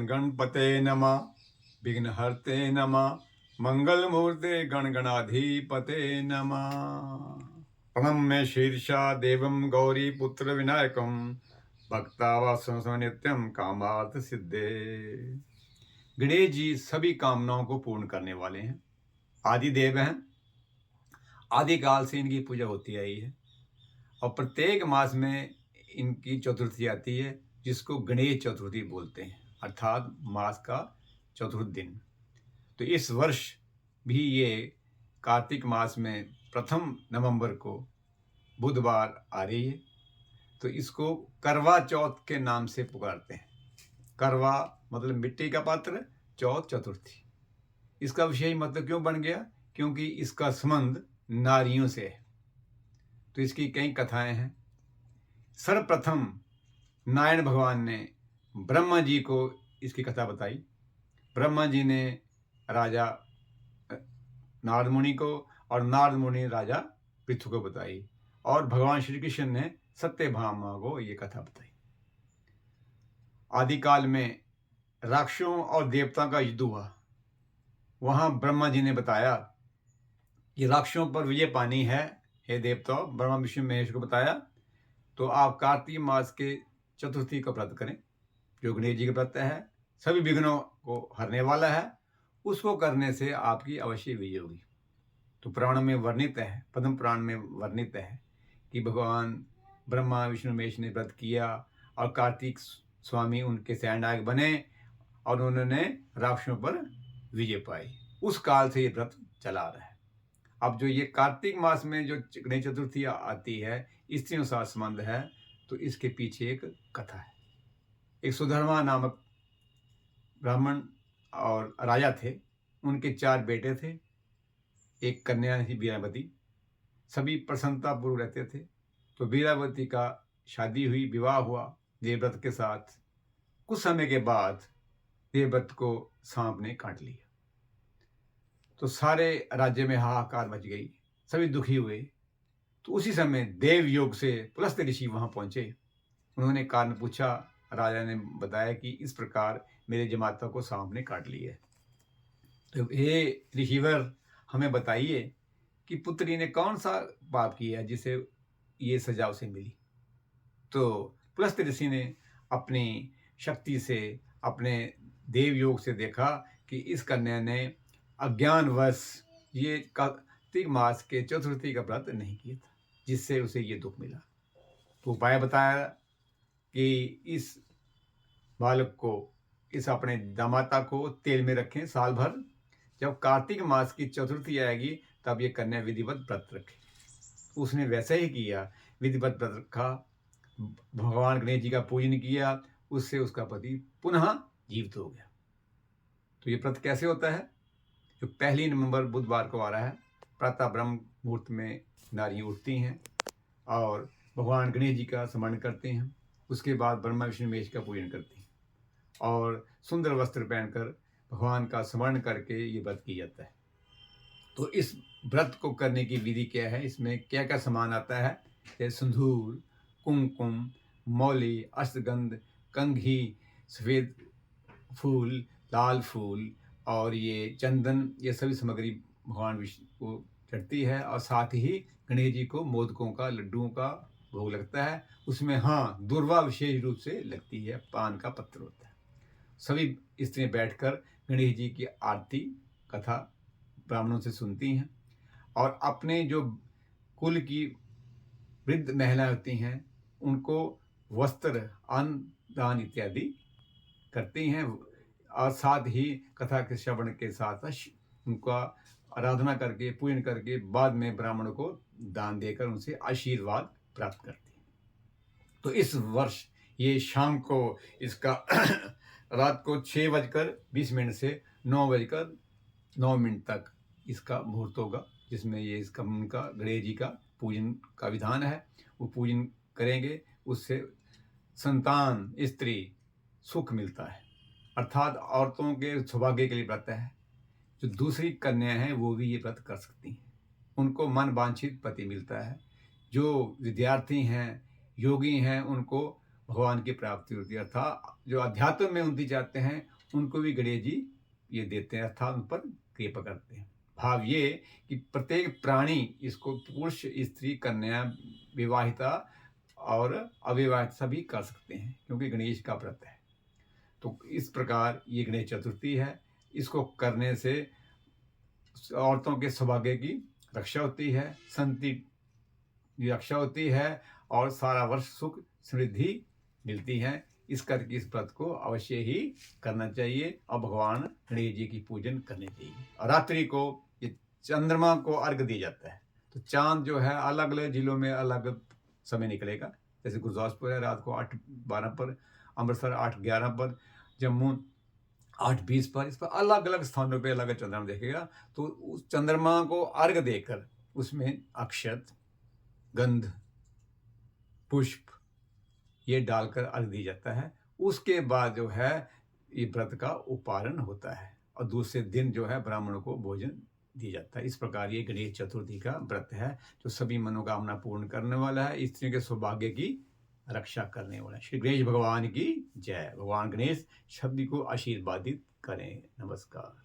गणपते नमः विघ्नहर्ते नमः मंगलमूर्ते गणगणाधिपते नमः। प्रणम्य शीर्षा देवं गौरीपुत्र विनायकं भक्तावासं नित्यं कामार्थ सिद्धे। गणेश जी सभी कामनाओं को पूर्ण करने वाले हैं, आदि देव हैं। आदिकाल से इनकी पूजा होती आई है और प्रत्येक मास में इनकी चतुर्थी आती है, जिसको गणेश चतुर्थी बोलते हैं, अर्थात मास का चतुर्थ दिन। तो इस वर्ष भी ये कार्तिक मास में प्रथम नवंबर को बुधवार आ रही है, तो इसको करवा चौथ के नाम से पुकारते हैं। करवा मतलब मिट्टी का पात्र, चौथ चतुर्थी। इसका विशेष मतलब क्यों बन गया? क्योंकि इसका संबंध नारियों से है। तो इसकी कई कथाएं हैं। सर्वप्रथम नारायण भगवान ने ब्रह्मा जी को इसकी कथा बताई। ब्रह्मा जी ने राजा नारद मुनि को और नारद मुनि राजा पृथु को बताई, और भगवान श्री कृष्ण ने सत्यभामा को ये कथा बताई। आदिकाल में राक्षसों और देवताओं का युद्ध हुआ। वहां ब्रह्मा जी ने बताया कि राक्षसों पर विजय पानी है, हे देवताओं। ब्रह्मा विष्णु महेश को बताया, तो आप कार्तिक मास के चतुर्थी का व्रत करें, जो गणेश जी का व्रत है, सभी विघ्नों को हरने वाला है। उसको करने से आपकी अवश्य विजय होगी। तो पुराण में वर्णित है, पद्म पुराण में वर्णित है कि भगवान ब्रह्मा विष्णु महेश ने व्रत किया और कार्तिक स्वामी उनके सेनानायक बने और उन्होंने राक्षसों पर विजय पाई। उस काल से ये व्रत चला रहा है। अब जो ये कार्तिक मास में जो गणेश चतुर्थी आती है, स्त्रियों साथ संबंध है, तो इसके पीछे एक कथा है। एक सुधर्मा नामक ब्राह्मण और राजा थे। उनके 4 बेटे थे, एक कन्या थी वीरावती। सभी प्रसन्नतापूर्वक रहते थे। तो वीरावती का शादी हुई, विवाह हुआ देवव्रत के साथ। कुछ समय के बाद देवव्रत को सांप ने काट लिया। तो सारे राज्य में हाहाकार मच गई, सभी दुखी हुए। तो उसी समय देवयोग से पुलस्त्य ऋषि वहां पहुंचे। उन्होंने कारण पूछा। राजा ने बताया कि इस प्रकार मेरे जमाता को सांप ने काट लिया है। तो हे ऋषिवर, हमें बताइए कि पुत्री ने कौन सा पाप किया जिसे ये सजा उसे मिली। तो पुलस्त्य ऋषि ने अपनी शक्ति से, अपने देवयोग से देखा कि इस कन्या ने अज्ञानवश ये कार्तिक मास के चतुर्थी का व्रत नहीं किया था, जिससे उसे ये दुख मिला। तो उपाय बताया कि इस बालक को, इस अपने दामाता को तेल में रखें साल भर। जब कार्तिक मास की चतुर्थी आएगी तब ये कन्या विधिवत व्रत रखे। उसने वैसे ही किया, विधिवत व्रत रखा, भगवान गणेश जी का पूजन किया। उससे उसका पति पुनः जीवित हो गया। तो ये व्रत कैसे होता है? जो 1 नवंबर बुधवार को आ रहा है, प्रातः ब्रह्म मुहूर्त में नारियां उठती हैं और भगवान गणेश जी का स्मरण करते हैं। उसके बाद ब्रह्मा विष्णु महेश का पूजन करते हैं और सुंदर वस्त्र पहनकर भगवान का स्मरण करके ये व्रत किया जाता है। तो इस व्रत को करने की विधि क्या है, इसमें क्या क्या सामान आता है? जैसे सिंदूर, कुमकुम, मौली, अश्वगंध, कंघी, सफ़ेद फूल, लाल फूल और ये चंदन, ये सभी सामग्री भगवान विष्णु को चढ़ती है। और साथ ही गणेश जी को मोदकों का, लड्डुओं का भोग लगता है। उसमें हाँ, दूर्वा विशेष रूप से लगती है, पान का पत्र होता है। सभी स्त्रियां बैठकर गणेश जी की आरती कथा ब्राह्मणों से सुनती हैं और अपने जो कुल की वृद्ध महिलाएं होती हैं उनको वस्त्र, अन्न दान इत्यादि करती हैं। और साथ ही कथा के श्रवण के साथ उनका आराधना करके, पूजन करके बाद में ब्राह्मणों को दान देकर उनसे आशीर्वाद प्राप्त करती हैं। तो इस वर्ष ये शाम को इसका रात को 6:20 से 9:09 तक इसका मुहूर्त होगा, जिसमें ये इसका उनका गणेश जी का पूजन का विधान है। वो पूजन करेंगे, उससे संतान, स्त्री, सुख मिलता है। अर्थात औरतों के सौभाग्य के लिए व्रत है। जो दूसरी कन्या हैं वो भी ये व्रत कर सकती हैं, उनको मन वांछित पति मिलता है। जो विद्यार्थी हैं, योगी हैं, उनको भगवान की प्राप्ति होती है। अर्थात जो अध्यात्म में उन्नति चाहते हैं उनको भी गणेश जी ये देते हैं, अर्थात उन पर कृपा करते हैं। भाव ये कि प्रत्येक प्राणी इसको पुरुष, स्त्री, कन्या, विवाहिता और अविवाहित सभी कर सकते हैं, क्योंकि गणेश का व्रत है। तो इस प्रकार ये गणेश चतुर्थी है। इसको करने से औरतों के सौभाग्य की रक्षा होती है, संति की रक्षा होती है और सारा वर्ष सुख समृद्धि मिलती है। इस करके इस व्रत को अवश्य ही करना चाहिए और भगवान गणेश जी की पूजन करनी चाहिए। और रात्रि को ये चंद्रमा को अर्घ दिया जाता है। तो चांद जो है अलग अलग जिलों में अलग समय निकलेगा। जैसे गुरदासपुर है रात को 8:12 पर, अमृतसर 8:11 पर, जम्मू 8:20 पर। इस पर अलग अलग स्थानों पे अलग चंद्रमा देखेगा। तो उस चंद्रमा को अर्घ देकर उसमें अक्षत, गंध, पुष्प ये डालकर अर्घ दिया जाता है। उसके बाद जो है ये व्रत का उपारण होता है और दूसरे दिन जो है ब्राह्मणों को भोजन दिया जाता है। इस प्रकार ये गणेश चतुर्थी का व्रत है जो सभी मनोकामना पूर्ण करने वाला है, स्त्रियों के सौभाग्य की रक्षा करने वाला है। श्री गणेश भगवान की जय। भगवान गणेश सभी को आशीर्वादित करें। नमस्कार।